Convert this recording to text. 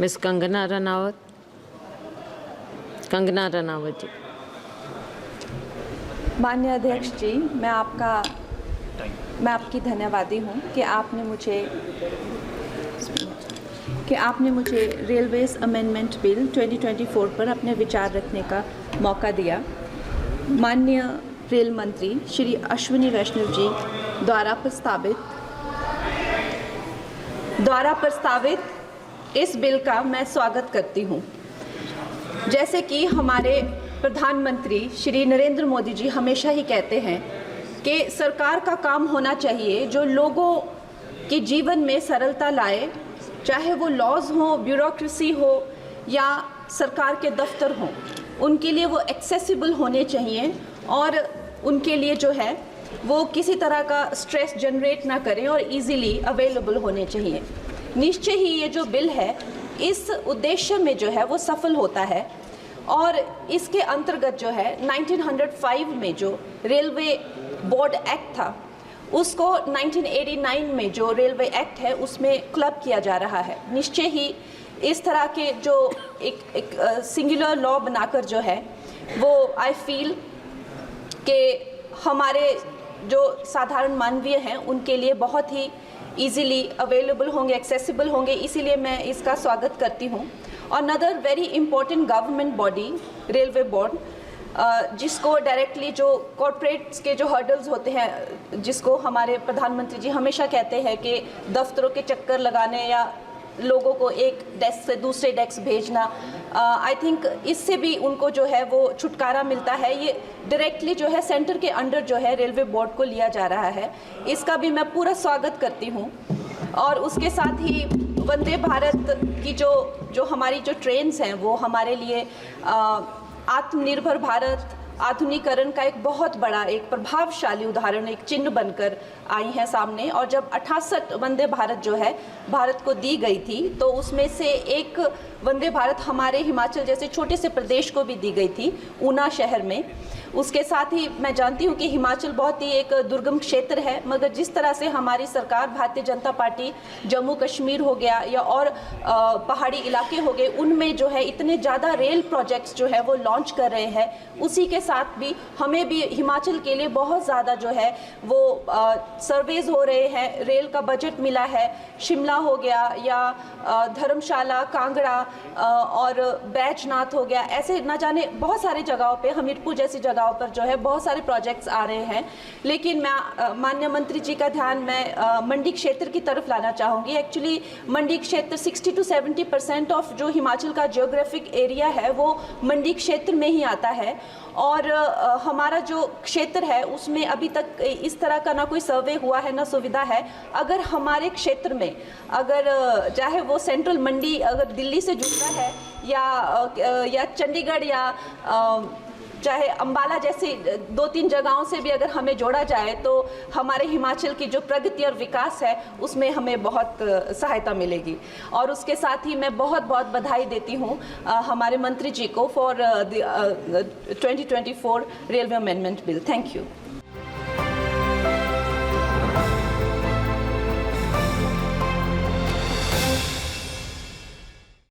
Miss Kangana Ranaut जी। माननीय अध्यक्ष जी, मैं आपकी धन्यवादी हूँ कि आपने मुझे रेलवेज अमेंडमेंट बिल 2024 पर अपने विचार रखने का मौका दिया। माननीय रेल मंत्री श्री अश्विनी वैष्णव जी द्वारा प्रस्तावित इस बिल का मैं स्वागत करती हूँ। जैसे कि हमारे प्रधानमंत्री श्री नरेंद्र मोदी जी हमेशा ही कहते हैं कि सरकार का काम होना चाहिए जो लोगों के जीवन में सरलता लाए, चाहे वो लॉज हो, ब्यूरोक्रेसी हो या सरकार के दफ्तर हों, उनके लिए वो एक्सेसिबल होने चाहिए और उनके लिए जो है वो किसी तरह का स्ट्रेस जनरेट ना करें और इजीली अवेलेबल होने चाहिए। निश्चय ही ये जो बिल है इस उद्देश्य में जो है वो सफल होता है और इसके अंतर्गत जो है 1905 में जो रेलवे बोर्ड एक्ट था उसको 1989 में जो रेलवे एक्ट है उसमें क्लब किया जा रहा है। निश्चय ही इस तरह के जो एक सिंगुलर लॉ बनाकर जो है वो आई फील कि हमारे जो साधारण मानवीय हैं उनके लिए बहुत ही इजीली अवेलेबल होंगे, एक्सेसिबल होंगे, इसीलिए मैं इसका स्वागत करती हूँ। और another very important government body railway board, जिसको डायरेक्टली जो कॉर्पोरेट्स के जो हर्डल्स होते हैं, जिसको हमारे प्रधानमंत्री जी हमेशा कहते हैं कि दफ्तरों के चक्कर लगाने या लोगों को एक डेस्क से दूसरे डेस्क भेजना, आई थिंक इससे भी उनको जो है वो छुटकारा मिलता है। ये डायरेक्टली जो है सेंटर के अंडर जो है रेलवे बोर्ड को लिया जा रहा है, इसका भी मैं पूरा स्वागत करती हूँ। और उसके साथ ही वंदे भारत की जो हमारी जो ट्रेन्स हैं वो हमारे लिए आत्मनिर्भर भारत आधुनिकीकरण का एक बहुत बड़ा, एक प्रभावशाली उदाहरण, एक चिन्ह बनकर आई हैं सामने। और जब 68 वंदे भारत जो है भारत को दी गई थी तो उसमें से एक वंदे भारत हमारे हिमाचल जैसे छोटे से प्रदेश को भी दी गई थी, ऊना शहर में। उसके साथ ही मैं जानती हूँ कि हिमाचल बहुत ही एक दुर्गम क्षेत्र है, मगर जिस तरह से हमारी सरकार भारतीय जनता पार्टी जम्मू कश्मीर हो गया या और पहाड़ी इलाके हो गए, उनमें जो है इतने ज़्यादा रेल प्रोजेक्ट्स जो है वो लॉन्च कर रहे हैं, उसी के साथ भी हमें भी हिमाचल के लिए बहुत ज़्यादा जो है वो सर्वेज हो रहे हैं, रेल का बजट मिला है। शिमला हो गया या धर्मशाला, कांगड़ा और बैजनाथ हो गया, ऐसे न जाने बहुत सारे जगहों पे, हमीरपुर जैसी जगहों पर जो है बहुत सारे प्रोजेक्ट्स आ रहे हैं। लेकिन मैं माननीय मंत्री जी का ध्यान मैं मंडी क्षेत्र की तरफ लाना चाहूँगी। एक्चुअली मंडी क्षेत्र 60 to 70% ऑफ जो हिमाचल का जियोग्राफिक एरिया है वो मंडी क्षेत्र में ही आता है और हमारा जो क्षेत्र है उसमें अभी तक इस तरह का ना कोई सर्वे हुआ है ना सुविधा है। अगर हमारे क्षेत्र में अगर चाहे वो सेंट्रल मंडी अगर दिल्ली से जुड़ता है या चंडीगढ़ या चाहे अंबाला जैसी 2-3 जगहों से भी अगर हमें जोड़ा जाए तो हमारे हिमाचल की जो प्रगति और विकास है उसमें हमें बहुत सहायता मिलेगी। और उसके साथ ही मैं बहुत बहुत बधाई देती हूँ हमारे मंत्री जी को for 2024 railway amendment bill. Thank you.